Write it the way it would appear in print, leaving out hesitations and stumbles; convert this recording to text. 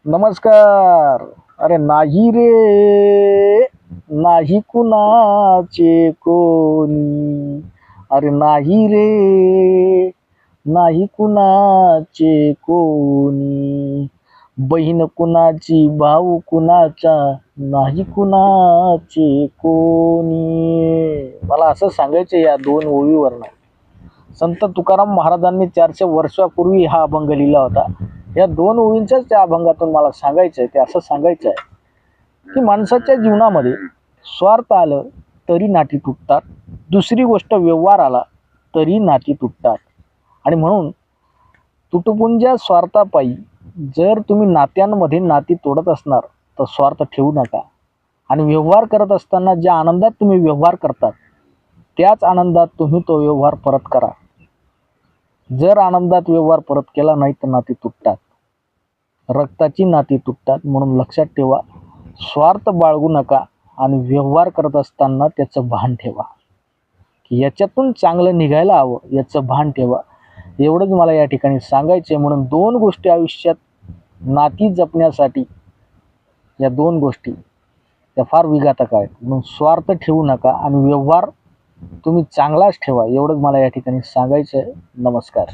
नमस्कार. अरे नाही रे, नाही कुणाचे कोणी. अरे नाही रे, नाही कुणाचे कोणी. बहीण कुणाची, भाऊ कुणाचा, नाही कुणाचे कोणी. मला असं सांगायचं या दोन ओळीवरनं. संत तुकाराम महाराजांनी 400 वर्षापूर्वी हा अभंग लिहिला होता. या दोन ओळींच्याच त्या अभंगातून मला सांगायचं आहे, ते असं सांगायचं आहे की माणसाच्या जीवनामध्ये स्वार्थ आलं तरी नाती तुटतात, दुसरी गोष्ट व्यवहार आला तरी नाती तुटतात. आणि म्हणून तुटपुंज्या स्वार्थापायी जर तुम्ही नात्यांमध्ये नाती तोडत असणार तर स्वार्थ ठेवू नका. आणि व्यवहार करत असताना ज्या आनंदात तुम्ही व्यवहार करतात त्याच आनंदात तुम्ही तो व्यवहार परत करा. जर आनंदात व्यवहार परत केला नाही तर नाती तुटतात, रक्ताची नाती तुटतात. म्हणून लक्षात ठेवा, स्वार्थ बाळगू नका आणि व्यवहार करत असताना त्याचं भान ठेवा की याच्यातून चांगलं निघायला हवं, याचं भान ठेवा. एवढंच मला या ठिकाणी सांगायचं आहे. म्हणून दोन गोष्टी आयुष्यात नाती जपण्यासाठी, या दोन गोष्टी त्या फार विघातक आहेत. म्हणून स्वार्थ ठेवू नका आणि व्यवहार तुम्ही चांगलाच ठेवा. एवढंच मला या ठिकाणी सांगायचं आहे. नमस्कार.